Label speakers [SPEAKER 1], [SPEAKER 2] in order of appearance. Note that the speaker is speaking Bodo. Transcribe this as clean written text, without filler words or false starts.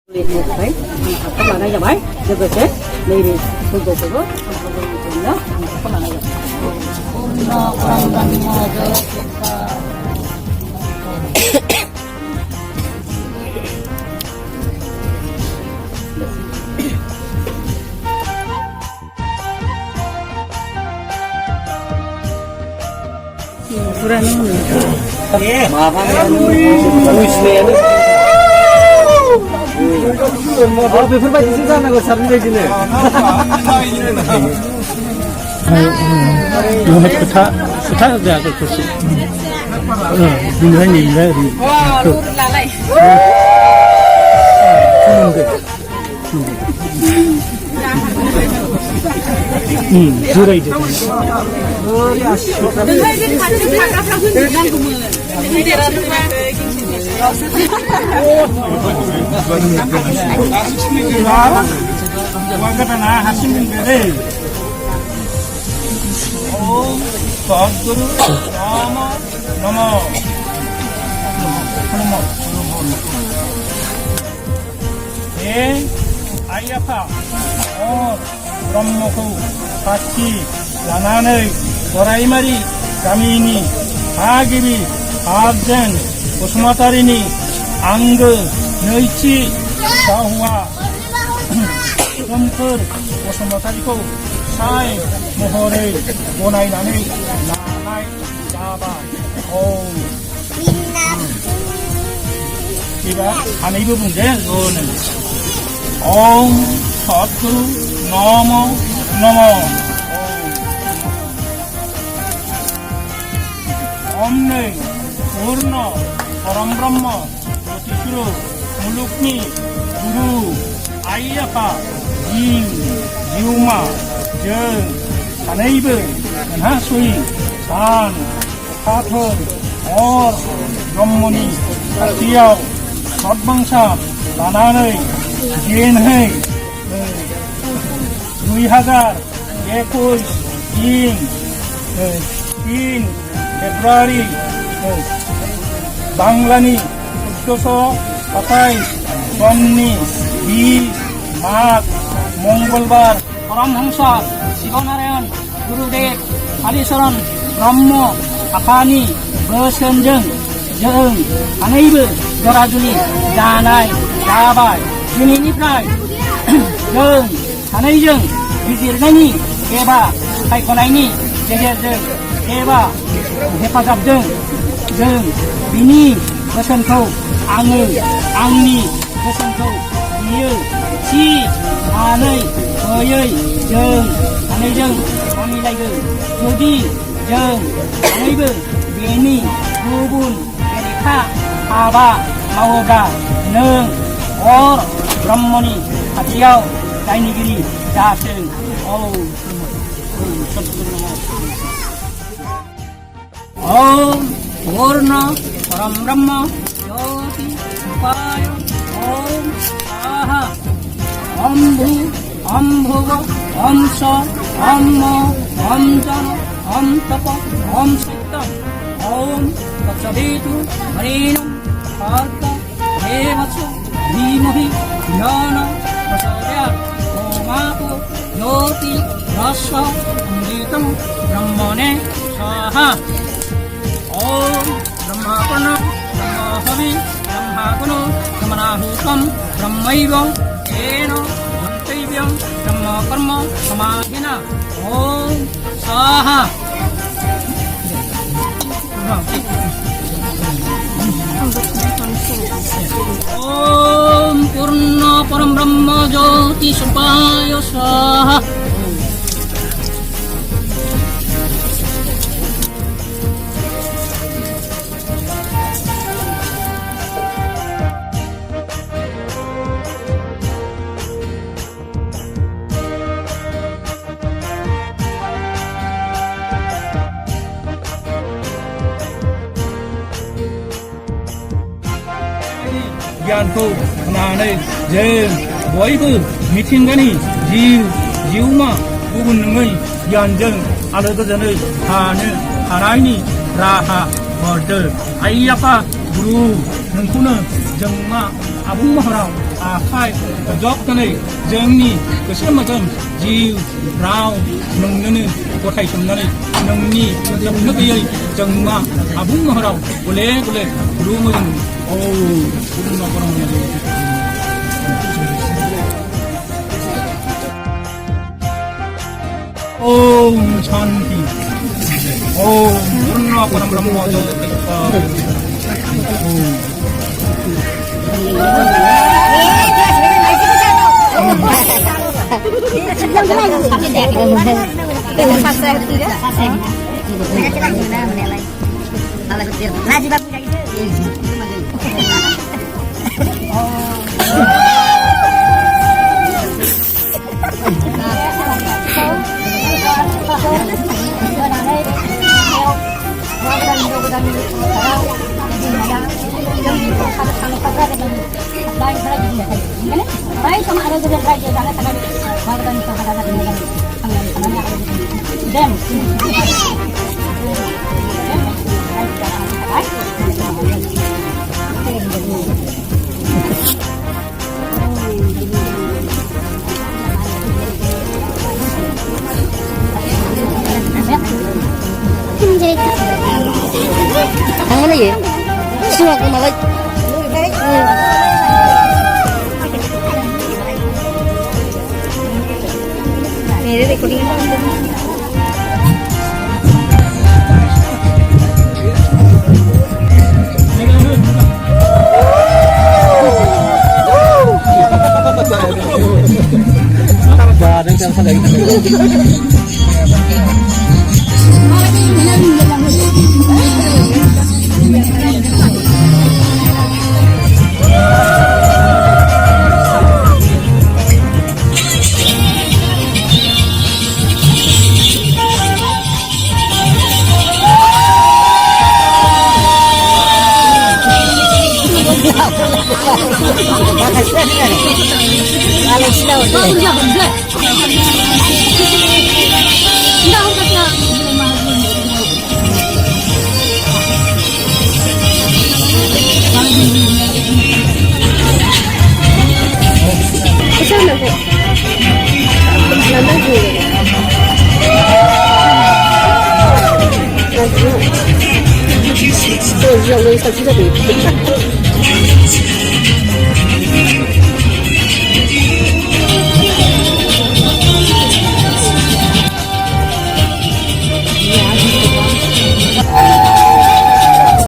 [SPEAKER 1] liệt một cái các bạn đây giờ mấy giờ về chết đây thì tôi có nhớ các bạn đây
[SPEAKER 2] बेफोरबायदि जानांगौ सारबायदिनो
[SPEAKER 3] बेवहाय खोथा होजाया गथ'सो बिनिफ्राय नैनिफ्राय ओरै जिरायदो
[SPEAKER 4] सद्गुरु राम नमो हे आइ आफा ब्रह्मखौ साक्षि लानानै गराइमारि गामिनि थागिबि आबजेन बसुमतारिनि आंगो नैथि दावहा सोमखोर बसुमतारिखौ साय महरै गनायनानै लानाय जाबाय। एबार सानैबो बुंदो ज'नो ओम सद्गुरु नमो नमो ओम नै पूर्ण परम ब्रह्म ज्योतिषुरु मुलुगनि गुरु आइ आफा जिउमा जों सानैबो मोनहासयै सान अखाफोर ब्रह्मनि खाथियाव सतबांसा लानानै दिनै 2021 दिन 3 फेब्रुवारि बांलानि 1427 सननि 20 माघ मंगलबार परमहंस शिवनारायण गुरुदेव कालीचरण ब्रह्म आफानि बोसोनजों जों सानैबो जरा जुलि जानाय जाबाय। दिनैनिफ्राय जों सानैजों बिजिरनायनि एबा सायख'नायनि गेजेरजों एबा हेफाजाबजों जों बिनि बोसोनखौ आङो आंनि बोसोनखौ बियो थि लानानै होयै जों सानैजों मानिलायगोन। जुदि जों सानैबो बेनि गुबुन बेरेखा हाबा मावोब्ला नों ब्रह्मनि खाथियाव दायनिगिरि जाथों। ओम पूर्ण परम ब्रह्म ज्योति रूपाय ओम स्वाहा ओम भू ओम भुव ओम स ओम म ओम जन ओम तप ओम सिद्धम ओम तत्सवितु वरेण्यं भर्गो देवस्य धीमहि धियो प्रचोदयात् ओमापो ज्योति रस्व अमृतं ब्रह्मणे स्वाहा। ओम ब्रह्मापर्ण ब्रह्महवि ब्रह्माग्नो ब्रह्मणाहुतं ब्रह्मैव तेन गन्तव्यं ब्रह्मकर्म समाधिना ओम स्वाहा। ओम पूर्ण परम ब्रह्म ज्योति स्वरूपाय स्वाहा। गियानखौ होनानै जों बयबो मिथिंगानि जिउमा गुबुन नङै गियानजों आलो गोजोनै थानो हानायनि राहा हरदो। आइ आफा गुरु नोंखौनो जों मा आबुं महराव आखाइ जबनानै जोंनि गोसो मोदोम जिउ राव नोंनोनो गथायसोमनानै नोंनि जोबनो गैयै जोंमा आबुं महराव गले गले खुलुमो जों खुलुमना बर'मोन Om Shanti. Om Purna Param Brahma Jyotirikha.
[SPEAKER 5] Ang mana ya? Suak ko malay. Mere recording
[SPEAKER 2] Barang siapa lagi?
[SPEAKER 5] Tôi